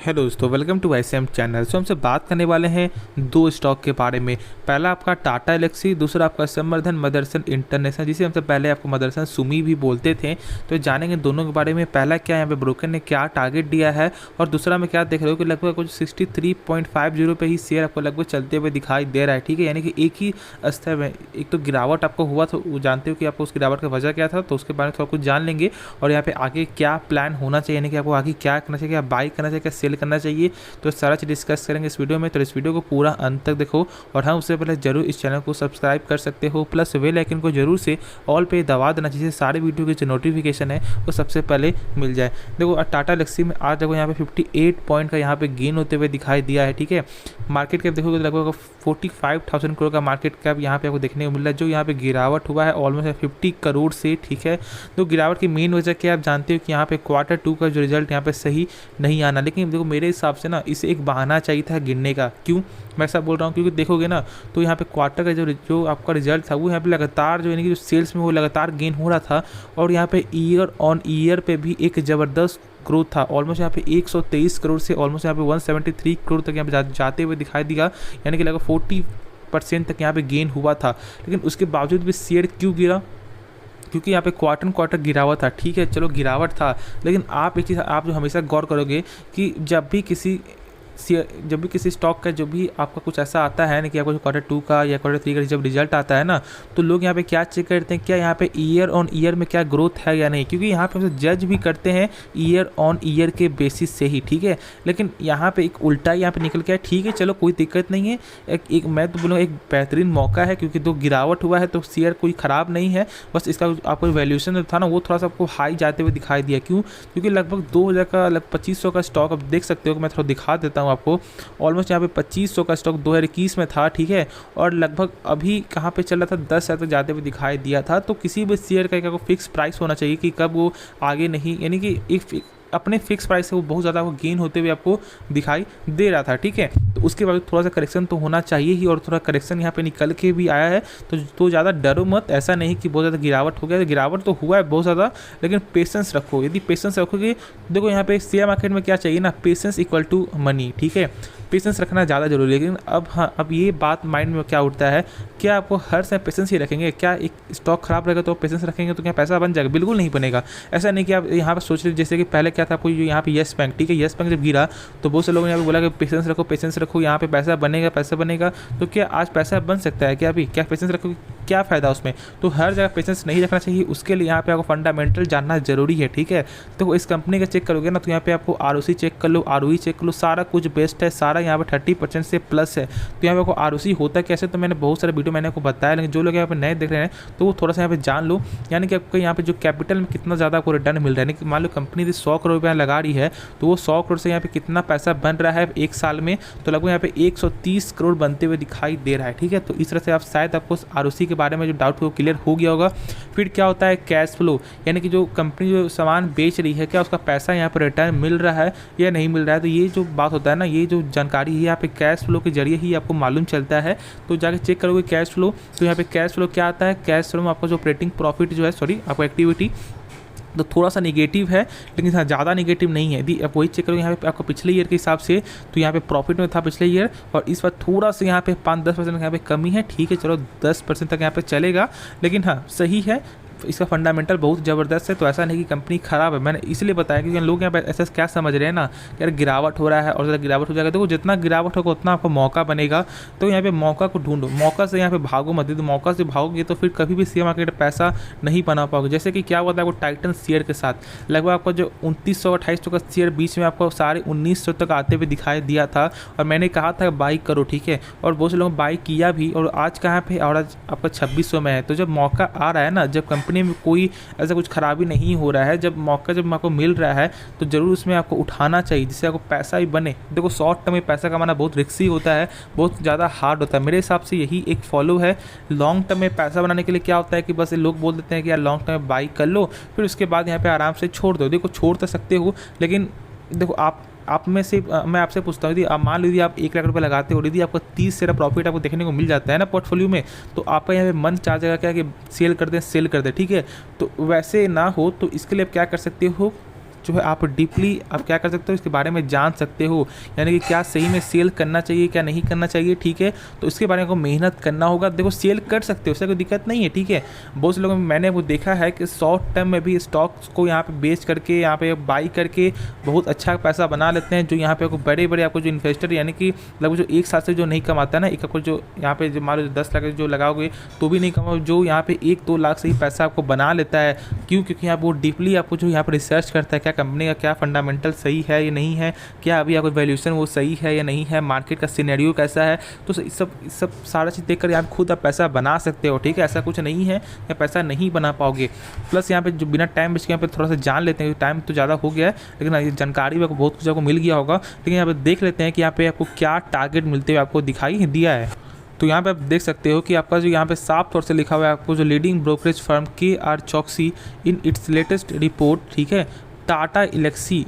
Hello दोस्तों, welcome to ICM channel. सो हमसे बात करने वाले हैं दो स्टॉक के बारे में। पहला आपका टाटा एलेक्सी, दूसरा आपका संवर्धन मदरसन इंटरनेशनल, जिसे हमसे पहले आपको मदरसन सुमी भी बोलते थे। तो जानेंगे दोनों के बारे में। पहला क्या यहाँ पे ब्रोकर ने क्या टारगेट दिया है, और दूसरा में क्या देख रहे हो कि लगभग कुछ 63.50 पे ही शेयर आपको लगभग चलते हुए दिखाई दे रहा है। ठीक है, यानी कि एक ही स्तर में एक तो गिरावट आपको हुआ, तो जानते हो कि आपको उस गिरावट का वजह क्या था, तो उसके बारे में थोड़ा कुछ जान लेंगे। और यहाँ पे आगे क्या प्लान होना चाहिए, यानी कि आपको आगे क्या करना चाहिए, क्या बाई करना चाहिए, क्या सेल करना चाहिए, तो सारा चीज़ डिस्कस करेंगे इस वीडियो में। तो इस वीडियो को पूरा अंत तक देखो। और हाँ, उससे पहले जरूर इस चैनल को सब्सक्राइब कर सकते हो, प्लस बेल आइकन को जरूर से ऑल पे दबा देना, जिससे सारे वीडियो की जो नोटिफिकेशन है वो सबसे पहले मिल जाए। देखो टाटा एलेक्सी में आज देखो यहाँ पे 58 पॉइंट का यहाँ पे गेन होते हुए दिखाई दिया है। ठीक है, मार्केट कैप देखोगे लगभग 45,000 करोड़ का मार्केट कैप यहाँ पे आपको देखने को मिल रहा है। जो यहाँ पे गिरावट हुआ है ऑलमोस्ट 50 करोड़ से। ठीक है, तो गिरावट की मेन वजह क्या आप जानते हो कि यहाँ पे Q2 का जो रिजल्ट यहाँ पे सही नहीं आना। लेकिन देखो मेरे हिसाब से ना इसे एक बहाना चाहिए था गिरने का। क्यों मैं ऐसा बोल रहा हूँ, क्योंकि देखोगे ना तो यहाँ पे क्वार्टर का जो आपका रिजल्ट था वो यहाँ पे लगातार जो यानी कि जो सेल्स में वो लगातार गेन हो रहा था। और यहाँ पे ईयर ऑन ईयर पे भी एक ज़बरदस्त ग्रोथ था। ऑलमोस्ट यहाँ पे 123 करोड़ से ऑलमोस्ट यहाँ पे 173 करोड़ तक यहाँ पे जाते हुए दिखाई दिया, यानी कि लगभग 40% तक यहाँ पे गेन हुआ था। लेकिन उसके बावजूद भी शेयर क्यों गिरा? क्योंकि यहाँ पे क्वार्टर गिरावट था। ठीक है, चलो गिरावट था, लेकिन आप एक चीज़ आप जो हमेशा गौर करोगे कि जब भी किसी स्टॉक का जो भी आपका कुछ ऐसा आता है ना कि आपको Q2 का या Q3 का जब रिजल्ट आता है ना, तो लोग यहाँ पे क्या चेक करते हैं, क्या यहाँ पे ईयर ऑन ईयर में क्या ग्रोथ है या नहीं। क्योंकि यहाँ पे हम जज भी करते हैं ईयर ऑन ईयर के बेसिस से ही। ठीक है, लेकिन यहाँ पे एक उल्टा यहाँ पे निकल के आया। ठीक है, चलो कोई दिक्कत नहीं है। एक मैं तो बोलूँगा एक बेहतरीन मौका है, क्योंकि तो गिरावट हुआ है तो शेयर कोई ख़राब नहीं है। बस इसका आपको वैल्यूएशन जो था ना वो थोड़ा सा आपको हाई जाते हुए दिखाई दिया। क्यों? क्योंकि लगभग 2000 का 2500 का स्टॉक अब देख सकते हो कि मैं थोड़ा दिखा देता हूँ आपको। ऑलमोस्ट यहाँ पे 2500 का स्टॉक 2021 में था। ठीक है, और लगभग अभी कहाँ पे चल रहा था, 10,000 तक जाते हुए दिखाई दिया था। तो किसी भी शेयर का एक फिक्स प्राइस होना चाहिए कि कब वो आगे नहीं, यानी कि एक अपने फिक्स प्राइस से वो बहुत ज़्यादा गेन होते हुए आपको दिखाई दे रहा था। ठीक है, तो उसके बाद थोड़ा सा करेक्शन तो होना चाहिए ही, और थोड़ा करेक्शन यहाँ पे निकल के भी आया है। तो ज़्यादा डरो मत, ऐसा नहीं कि बहुत ज़्यादा गिरावट हो गया। तो गिरावट तो हुआ है बहुत ज़्यादा, लेकिन पेशेंस रखो। यदि पेशेंस रखोगे, देखो यहाँ पे शेयर मार्केट में क्या चाहिए ना, पेशेंस इक्वल टू मनी। ठीक है, पेशेंस रखना ज़्यादा जरूरी है। लेकिन अब ये बात माइंड में क्या उठता है, क्या आपको हर समय पेशेंस ही रखेंगे? क्या एक स्टॉक खराब रहेगा तो पेशेंस रखेंगे तो क्या पैसा बन जाएगा? बिल्कुल नहीं बनेगा। ऐसा नहीं कि आप यहाँ पर सोच रहे जैसे कि पहले क्या था, कोई यहाँ पे येस बैंक। ठीक है, येस बैंक जब गिरा तो बहुत से लोगों ने यहाँ पे बोला कि पेशेंस रखो, पेशेंस रखो, यहाँ पे पैसा बनेगा, पैसा बनेगा। तो क्या आज पैसा बन सकता है क्या? अभी क्या पेशेंस रखोगे, क्या फ़ायदा उसमें? तो हर जगह पेशेंस नहीं रखना चाहिए। उसके लिए यहाँ पे आपको फंडामेंटल जानना जरूरी है। ठीक है, तो इस कंपनी का चेक करोगे ना तो यहाँ पे आपको ROC चेक कर लो, ROE चेक कर लो, सारा कुछ बेस्ट है, सारा यहाँ पे 30% से प्लस है। तो यहाँ पे आपको ROC होता कैसे, तो मैंने बहुत सारे वीडियो मैंने आपको बताया, लेकिन जो लोग यहाँ पे नए देख रहे हैं तो वो थोड़ा सा यहाँ पे जान लो। यानी कि आपको यहाँ पे जो कैपिटल में कितना ज़्यादा आपको रिटर्न मिल रहा है, यानी कि मान लो कंपनी 100 करोड़ रुपया लगा रही है, तो वो 100 करोड़ से यहाँ पे कितना पैसा बन रहा है एक साल में, तो लगभग यहाँ पे 130 करोड़ बनते हुए दिखाई दे रहा है। ठीक है, तो इस तरह से आप शायद आपको ROC के बारे में जो डाउट हो क्लियर हो गया होगा। फिर क्या होता है कैश फ्लो, यानी कि जो कंपनी जो सामान बेच रही है क्या उसका पैसा यहाँ पर रिटर्न मिल रहा है या नहीं मिल रहा है। तो ये जो बात होता है ना, ये जो जानकारी है यहाँ पे कैश फ्लो के जरिए ही आपको मालूम चलता है। तो जाके चेक करोगे कैश फ्लो, तो यहाँ पे कैश फ्लो क्या आता है, कैश फ्लो में आपका जो ऑपरेटिंग प्रॉफिट जो है, सॉरी आपको एक्टिविटी तो थोड़ा सा नेगेटिव है, लेकिन हाँ ज़्यादा नेगेटिव नहीं है। यदि आप वही चेक करोगे यहाँ पे आपको पिछले ईयर के हिसाब से, तो यहाँ पे प्रॉफिट में था पिछले ईयर, और इस बार थोड़ा सा यहाँ पे 5-10% यहाँ पे कमी है। ठीक है, चलो 10% तक यहाँ पे चलेगा, लेकिन हाँ सही है, इसका फंडामेंटल बहुत ज़बरदस्त है। तो ऐसा नहीं कि कंपनी ख़राब है, मैंने इसलिए बताया कि लोग यहाँ पे ऐसा क्या समझ रहे हैं ना कि यार गिरावट हो रहा है और ज़्यादा गिरावट हो जाएगा। देखो जितना गिरावट होगा उतना आपको मौका बनेगा। तो यहाँ पे मौका को ढूंढो, मौका से यहाँ पे भागो मत। तो मौका से भागोगे तो फिर कभी भी शेयर मार्केट पैसा नहीं बना पाओगे। जैसे कि क्या हुआ था आपको टाइटन शेयर के साथ, लगभग आपको जो 2900-2800 का शेयर बीच में आपको 1950 तक आते हुए दिखाई दिया था, और मैंने कहा था बाई करो। ठीक है, और बहुत से लोगों बाई किया भी, और आज कहाँ पे, और आज आपका 2600 में है। तो जब मौका आ रहा है ना, जब कंपनी में कोई ऐसा कुछ खराबी नहीं हो रहा है, जब मौका जब आपको मिल रहा है, तो ज़रूर उसमें आपको उठाना चाहिए, जिससे आपको पैसा भी बने। देखो शॉर्ट टर्म में पैसा कमाना बहुत रिस्की होता है, बहुत ज़्यादा हार्ड होता है। मेरे हिसाब से यही एक फॉलो है। लॉन्ग टर्म में पैसा बनाने के लिए क्या होता है कि बस लोग बोल देते हैं कि यार लॉन्ग टर्म में बाई कर लो, फिर उसके बाद यहाँ पे आराम से छोड़ दो। देखो छोड़ तो सकते हो, लेकिन देखो आप में से मैं आपसे पूछता हूँ, यदि आप मान लीजिए आप 1 लाख रुपये लगाते हो, यदि आपको 30 से प्रॉफिट आपको देखने को मिल जाता है ना पोर्टफोलियो में, तो आपका यहाँ पे मन चाह जाएगा क्या कि सेल कर दें। ठीक है, तो वैसे ना हो तो इसके लिए आप क्या कर सकते हो जो है आप डीपली आप क्या कर सकते हो, इसके बारे में जान सकते हो, यानी कि क्या सही में सेल करना चाहिए क्या नहीं करना चाहिए, ठीक है। तो इसके बारे में आपको मेहनत करना होगा। देखो सेल कर सकते हो, उससे कोई दिक्कत नहीं है, ठीक है। बहुत से लोगों में मैंने वो देखा है कि शॉर्ट टर्म में भी स्टॉक्स को यहाँ पे बेच करके यहाँ पे बाई करके बहुत अच्छा पैसा बना लेते हैं। जो यहाँ पे आपको बड़े बड़े आपको जो इन्वेस्टर यानी कि लगभग जो एक साल से जो नहीं कमाता है ना, एक आपको जो यहाँ पे जो मान लो 10 लाख जो लगाओगे तो भी नहीं कमाओ, जो यहाँ पे 1-2 लाख से ही पैसा आपको बना लेता है। क्यों? क्योंकि यहाँ वो डीपली आपको जो यहाँ पर रिसर्च करता है, क्या कंपनी का क्या फंडामेंटल सही है या नहीं है, क्या अभी आपको वैल्यूएशन वो सही है या नहीं है, मार्केट का सिनेरियो कैसा है। तो सब सारा चीज़ देख कर यहाँ खुद आप पैसा बना सकते हो, ठीक है। ऐसा कुछ नहीं है या पैसा नहीं बना पाओगे। प्लस यहाँ पे जो बिना टाइम वेस्ट के यहाँ पे थोड़ा सा जान लेते हैं, टाइम तो ज़्यादा हो गया है लेकिन ये जानकारी भी आपको बहुत कुछ आपको मिल गया होगा। लेकिन यहाँ पे देख लेते हैं कि यहाँ पे आपको क्या टारगेट मिलते हुए आपको दिखाई दिया है। तो यहाँ पे आप देख सकते हो कि आपका जो यहाँ पे साफ तौर से लिखा हुआ है, आपको जो लीडिंग ब्रोकरेज फर्म KR चौकसी इन इट्स लेटेस्ट रिपोर्ट, ठीक है, Tata Elxsi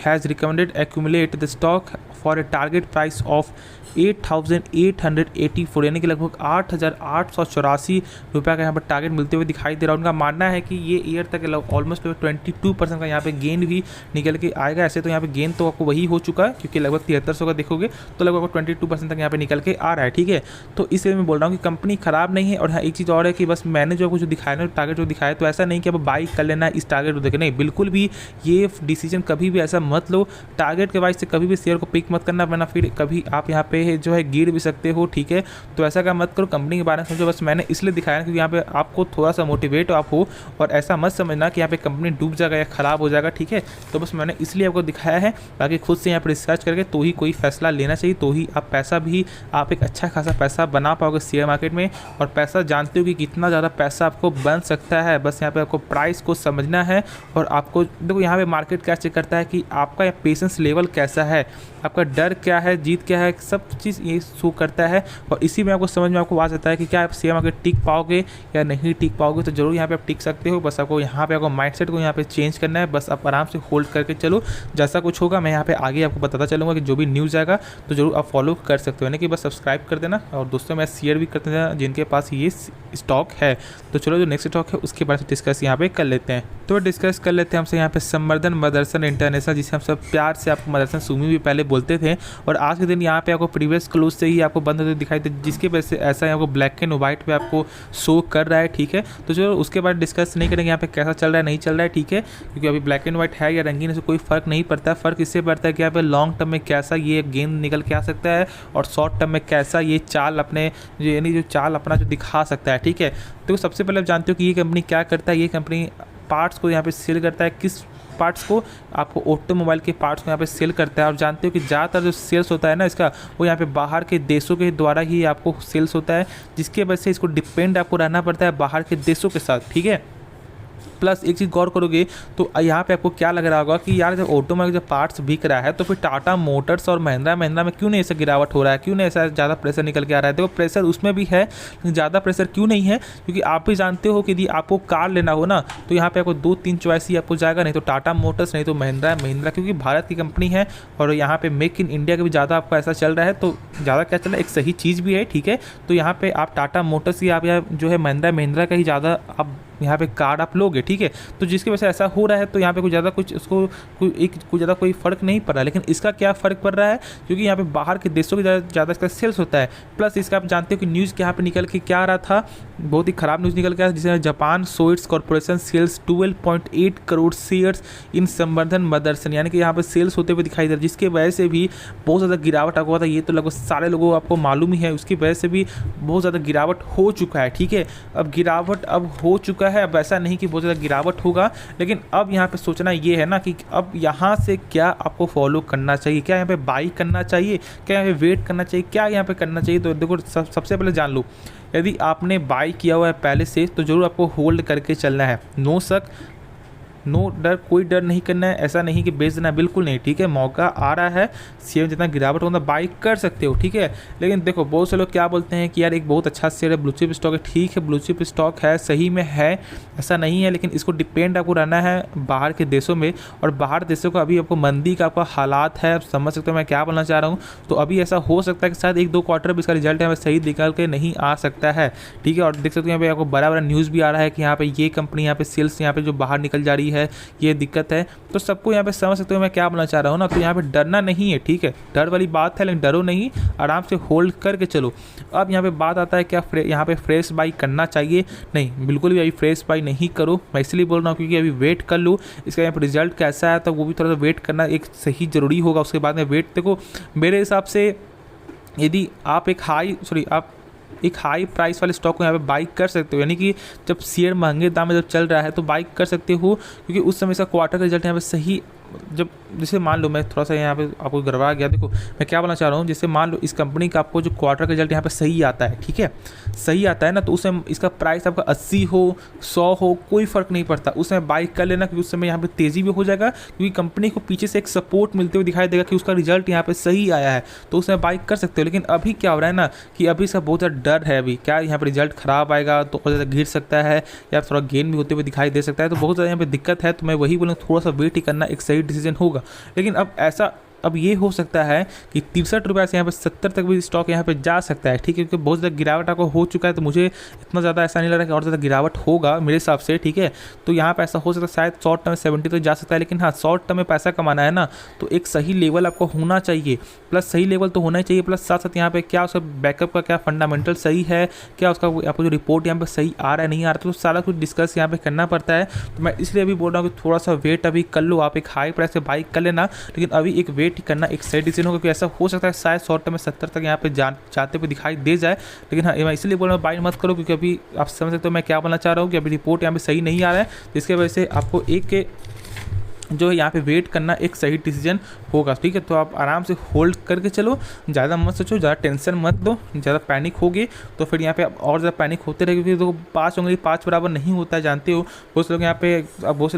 has recommended accumulate the stock for a target price of 8,884 यानी कि लगभग 8,884 रुपये का यहाँ पर टारगेट मिलते हुए दिखाई दे रहा है। उनका मानना है कि ये ईयर तक ऑलमोस्ट 22% का यहाँ पे गेन भी निकल के आएगा। ऐसे तो यहाँ पे गेन तो आपको वही हो चुका है क्योंकि लगभग 7300 का देखोगे तो लगभग 22% तक यहाँ पे निकल के आ रहा है, ठीक है। तो इसलिए मैं बोल रहा हूँ कि कंपनी ख़राब नहीं है। और हाँ एक चीज़ और है कि बस मैंने जो आपको जो दिखाया ना टारगेट जो दिखाया, तो ऐसा नहीं कि अब बाई कर लेना इस टारगेट को देखे, नहीं, बिल्कुल भी ये डिसीजन कभी भी ऐसा मत लो। टारगेट के वाइज से कभी भी शेयर को पिक मत करना, वरना फिर कभी आप यहाँ पे जो है गिर भी सकते हो, ठीक है। तो ऐसा क्या मत करो, कंपनी के बारे में समझो। बस मैंने इसलिए दिखाया क्योंकि यहाँ पे आपको थोड़ा सा मोटिवेट आप हो, और ऐसा मत समझना कि यहाँ पे कंपनी डूब जाएगा या ख़राब हो जाएगा, ठीक है। तो बस मैंने इसलिए आपको दिखाया है, बाकी खुद से यहाँ पर रिसर्च करके तो ही कोई फैसला लेना चाहिए, तो ही आप पैसा भी आप एक अच्छा खासा पैसा बना पाओगे शेयर मार्केट में। और पैसा जानते हो कि कितना ज़्यादा पैसा आपको बन सकता है, बस यहाँ पे आपको प्राइस को समझना है। और आपको देखो यहाँ पे मार्केट क्या चेक करता है कि आपका पेशेंस लेवल कैसा है, आपका डर क्या है, जीत क्या है, सब चीज़ ये शो करता है। और इसी में आपको समझ में आपको आ जाता है कि क्या आप शेयर मार्केट टिक पाओगे या नहीं टिक पाओगे। तो जरूर यहाँ पे आप टिक सकते हो, बस आपको यहाँ पे आपको माइंडसेट को यहाँ पे चेंज करना है। बस आप आराम से होल्ड करके चलो, जैसा कुछ होगा मैं यहाँ पे आगे आपको बताता चलूँगा कि जो भी न्यूज़ आएगा तो जरूर आप फॉलो कर सकते हो, यानी कि बस सब्सक्राइब कर देना और दोस्तों में शेयर भी कर देना जिनके पास ये स्टॉक है। तो चलो जो नेक्स्ट स्टॉक है उसके बारे में डिस्कस यहाँ पे कर लेते हैं। तो डिस्कस कर लेते हैं हमसे यहाँ पे संवर्धन मदरसन इंटरनेशनल, जिसे हम सब प्यार से आपको मदरसन सुमी भी पहले बोलते थे। और आज के दिन यहाँ पे आपको प्रीवियस क्लोज से ही आपको बंद होते दिखाई दे, जिसके वजह से ऐसा आपको ब्लैक एंड वाइट पे आपको शो कर रहा है, ठीक है। तो चलो उसके बाद डिस्कस नहीं करेंगे यहाँ पे कैसा चल रहा है नहीं चल रहा है, ठीक है। क्योंकि अभी ब्लैक एंड वाइट है या रंगीन से कोई फर्क नहीं पड़ता है। फर्क इससे पड़ता है कि यहाँ पे लॉन्ग टर्म में कैसा ये गेंद निकल के आ सकता है और शॉर्ट टर्म में कैसा ये चाल अपने यानी जो चाल अपना जो दिखा सकता है, ठीक है। तो सबसे पहले आप जानते हो कि ये कंपनी क्या करता है। ये कंपनी पार्ट्स को यहाँ पे सेल करता है। किस पार्ट्स को? आपको ऑटोमोबाइल के पार्ट्स को यहाँ पे सेल करता है। और जानते हो कि ज़्यादातर जो सेल्स होता है ना इसका, वो यहाँ पे बाहर के देशों के द्वारा ही आपको सेल्स होता है, जिसके वजह से इसको डिपेंड आपको रहना पड़ता है बाहर के देशों के साथ, ठीक है। प्लस एक चीज़ गौर करोगे तो यहाँ पे आपको क्या लग रहा होगा कि यार जब ऑटोमोबाइल जब पार्ट्स बिक रहा है तो फिर टाटा मोटर्स और महिंद्रा में क्यों नहीं ऐसा गिरावट हो रहा है, क्यों नहीं ऐसा ज़्यादा प्रेशर निकल के आ रहा है। देखो प्रेशर उसमें भी है लेकिन ज़्यादा प्रेशर क्यों नहीं है, क्योंकि आप भी जानते हो कि यदि आपको कार लेना हो ना तो यहाँ पे आपको 2-3 चॉइस ही आपको जाएगा, नहीं तो टाटा मोटर्स, नहीं तो महिंद्रा क्योंकि भारत की कंपनी है और यहाँ पे मेक इन इंडिया का भी ज़्यादा आपको ऐसा चल रहा है। तो ज़्यादा क्या चल रहा है, एक सही चीज़ भी है, ठीक है। तो यहाँ पे आप टाटा मोटर्स की आप यहाँ जो है महिंद्रा का ही ज़्यादा आप यहाँ पे कार्ड आप लोगे, ठीक है। तो जिसकी वजह से ऐसा हो रहा है तो यहाँ पे कुछ ज़्यादा कुछ उसको कोई ज़्यादा कोई फ़र्क नहीं पड़ रहा है। लेकिन इसका क्या फ़र्क पड़ रहा है, क्योंकि यहाँ पे बाहर के देशों के ज़्यादा इसका सेल्स होता है। प्लस इसका आप जानते हो कि न्यूज़ के यहाँ पे निकल के क्या आ रहा था, बहुत ही ख़राब न्यूज़ निकल के आया, जिसमें Japan Sojitz corporation sells 12.8 crore shares in Samvardhana Motherson, यानी कि यहाँ पे सेल्स होते हुए दिखाई दे रहा है, जिसके वजह से भी बहुत ज़्यादा गिरावट आपको हुआ था। ये तो लगभग सारे लोगों को आपको मालूम ही है, उसकी वजह से भी बहुत ज़्यादा गिरावट हो चुका है, ठीक है। अब गिरावट अब हो चुका है, अब ऐसा नहीं कि बहुत ज़्यादा गिरावट होगा, लेकिन अब यहाँ पे सोचना ये है ना कि अब यहाँ से क्या आपको फॉलो करना चाहिए, क्या यहाँ पे बाई करना चाहिए, क्या यहाँ पे वेट करना चाहिए, क्या यहाँ पे करना चाहिए। तो देखो सबसे पहले जान लो, यदि आपने बाई किया हुआ है पहले से तो ज़रूर आपको होल्ड करके चलना है, नो शक नो डर, कोई डर नहीं करना है। ऐसा नहीं कि बेच देना, बिल्कुल नहीं, ठीक है। मौका आ रहा है, शेयर जितना गिरावट होता बाई कर सकते हो, ठीक है। लेकिन देखो बहुत से लोग क्या बोलते हैं कि यार एक बहुत अच्छा शेयर है, ब्लू चिप स्टॉक है, ठीक है ब्लू चिप स्टॉक है, सही में है, ऐसा नहीं है। लेकिन इसको डिपेंड आपको रहना है बाहर के देशों में, और बाहर देशों का अभी आपको मंदी का आपका हालात है, आप समझ सकते हो मैं क्या बोलना चाह रहा हूँ। तो अभी ऐसा हो सकता है कि शायद 1-2 क्वार्टर में इसका रिजल्ट हमें सही निकल के नहीं आ सकता है, ठीक है। और देख सकते हो यहाँ पे आपको बड़ा न्यूज़ भी आ रहा है कि यहाँ पे ये कंपनी यहाँ पे सेल्स यहाँ पे जो बाहर निकल जा रही है है, ये दिक्कत है। तो सबको यहाँ पे समझ सकते हो मैं क्या बोलना चाह रहा हूँ ना। तो यहाँ पे डरना नहीं है, ठीक है, डर वाली बात है, लेकिन डरो नहीं, आराम से होल्ड करके चलो। अब यहाँ पे बात आता है क्या यहाँ पे फ्रेश बाई करना चाहिए? नहीं, बिल्कुल भी अभी फ्रेश बाई नहीं करो। मैं इसलिए बोल रहा हूँ क्योंकि अभी वेट कर लो, इसका यहाँ पे रिजल्ट कैसा है तो वो भी थोड़ा सा वेट करना एक सही ज़रूरी होगा। उसके बाद में वेट देखो, मेरे हिसाब से यदि आप एक हाई प्राइस वाले स्टॉक को यहाँ पे बाई कर सकते हो, यानी कि जब शेयर महंगे दाम में जब चल रहा है तो बाई कर सकते हो, क्योंकि उस समय इसका क्वार्टर का रिजल्ट यहाँ पे सही, जब जैसे मान लो मैं थोड़ा सा यहाँ पे आपको गड़बड़ा गया, देखो मैं क्या बोलना चाह रहा हूँ, जैसे मान लो इस कंपनी का आपको जो क्वार्टर का रिजल्ट यहाँ पे सही आता है, ठीक है, सही आता है ना, तो उस समय इसका प्राइस आपका 80 हो 100 हो कोई फ़र्क नहीं पड़ता, उस समय बाई कर लेना, क्योंकि उस समय यहाँ पे तेज़ी भी हो जाएगा, क्योंकि कंपनी को पीछे से एक सपोर्ट मिलते हुए दिखाई देगा कि उसका रिजल्ट यहाँ पे सही आया है, तो उस समय बाई कर सकते हो। लेकिन अभी क्या हो रहा है ना कि अभी इसका बहुत ज़्यादा डर है, अभी क्या यहाँ पर रिजल्ट ख़राब आएगा तो और ज़्यादा गिर सकता है या थोड़ा गेन भी होते हुए दिखाई दे सकता है, तो बहुत ज़्यादा यहाँ पर दिक्कत है। तो मैं वही बोलूँ थोड़ा सा वेट ही करना एक सही डिसीजन होगा। लेकिन अब ये हो सकता है कि 63 रुपये से यहाँ पे 70 तक भी स्टॉक यहाँ पे जा सकता है, ठीक है, क्योंकि बहुत ज़्यादा गिरावट आपको हो चुका है, तो मुझे इतना ज़्यादा ऐसा नहीं लग रहा कि और ज़्यादा गिरावट होगा मेरे हिसाब से, ठीक है। तो यहाँ पे ऐसा हो सकता है शायद शॉर्ट टर्म में 70 तक जा सकता है, लेकिन हाँ शॉर्ट टर्म में पैसा कमाना है ना तो एक सही लेवल आपको होना चाहिए, प्लस सही लेवल तो होना ही चाहिए, प्लस साथ साथ यहाँ पे क्या उसका बैकअप का क्या फंडामेंटल सही है, क्या उसका आपको जो रिपोर्ट यहाँ पे सही आ रहा है नहीं आ रहा, तो सारा कुछ डिस्कस यहाँ पे करना पड़ता है। तो मैं इसलिए अभी बोल रहा हूँ कि थोड़ा सा वेट अभी कर लो, आप एक हाई प्राइस से बाई कर लेना, लेकिन अभी एक वेट करना एक सही डिसीजन होगा, क्योंकि ऐसा हो सकता है शायद शॉर्ट टर्म में 70 तक यहाँ पे जाते हुए दिखाई दे जाए। लेकिन हाँ मैं इसलिए बोल रहा हूँ बाई मत करो, क्योंकि अभी आप समझ सकते हो मैं क्या बोलना चाह रहा हूँ कि अभी रिपोर्ट यहाँ पे सही नहीं आ रहा है, जिसकी वजह से आपको एक जो है यहाँ पे वेट करना एक सही डिसीजन होगा, ठीक है। तो आप आराम से होल्ड करके चलो, ज़्यादा मत सोचो, ज़्यादा टेंशन मत लो, ज़्यादा पैनिक होगे तो फिर यहाँ पे आप और ज़्यादा पैनिक होते रहेंगे, क्योंकि तो 5 उंगली 5 बराबर नहीं होता है, जानते हो। बहुत से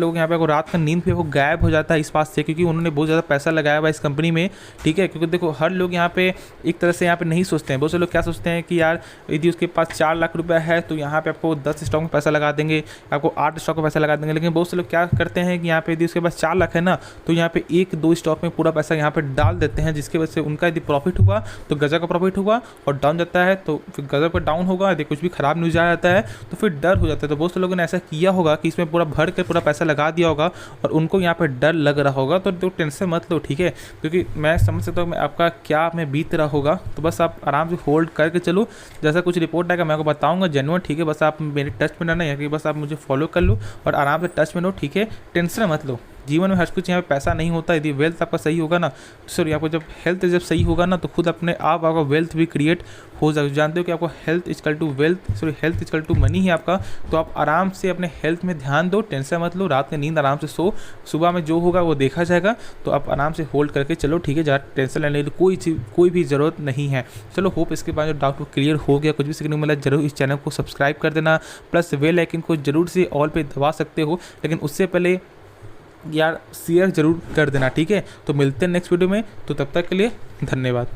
लोग यहाँ पे रात का नींद पे वो गायब हो जाता है इस बात से, क्योंकि उन्होंने बहुत ज़्यादा पैसा लगाया हुआ इस कंपनी में, ठीक है। क्योंकि देखो हर लोग यहाँ पे एक तरह से यहाँ पे नहीं सोचते हैं, बहुत से लोग क्या सोचते हैं कि यार यदि उसके पास 4 लाख रुपया है तो यहाँ पे आपको 10 स्टॉक में पैसा लगा देंगे, आपको 8 स्टॉक में पैसा लगा देंगे। लेकिन बहुत से लोग क्या करते हैं कि यहाँ पे यदि उसके पास 4 लाख है ना तो यहाँ पे 1-2 स्टॉक में पूरा पैसा यहाँ पे डाल देते हैं, जिसकी वजह से उनका यदि प्रॉफिट हुआ तो गजब का प्रॉफिट हुआ, और डाउन जाता है तो फिर गजब का डाउन होगा, यदि कुछ भी खराब न्यूज़ आ जाता है तो फिर डर हो जाता है। तो बहुत से लोगों ने ऐसा किया होगा कि इसमें पूरा भर के पूरा पैसा लगा दिया होगा और उनको यहाँ पे डर लग रहा होगा, तो टेंशन मत लो, ठीक है, क्योंकि मैं समझ सकता हूँ आपका क्या में बीत रहा होगा। तो बस आप आराम से होल्ड करके चलो, जैसा कुछ रिपोर्ट आएगा मैं आपको बताऊँगा जेन्युइन, ठीक है। बस आप मेरे टच में रहना, या बस आप मुझे फॉलो कर लो और आराम से टच में लो, ठीक है, टेंशन मत लो। जीवन में हर कुछ यहाँ पे पैसा नहीं होता, यदि वेल्थ आपका सही होगा ना, सॉरी आपको जब हेल्थ जब सही होगा ना तो खुद अपने आप आपका वेल्थ भी क्रिएट हो जाएगा। जानते हो कि आपको health equal to wealth, sorry health equal to money है आपका। तो आप आराम से अपने हेल्थ में ध्यान दो, टेंशन मत लो, रात में नींद आराम से सो, सुबह में जो होगा वो देखा जाएगा। तो आप आराम से होल्ड करके चलो, ठीक है, ज़्यादा टेंशन लेने की कोई भी ज़रूरत नहीं है। चलो होप इसके बाद जो डाउट क्लियर हो गया, कुछ भी सीखने को मिला जरूर इस चैनल को सब्सक्राइब कर देना, प्लस बेल आइकन को जरूर से ऑल पे दबा सकते हो, लेकिन उससे पहले यार शेयर ज़रूर कर देना, ठीक है। तो मिलते हैं नेक्स्ट वीडियो में, तो तब तक के लिए धन्यवाद।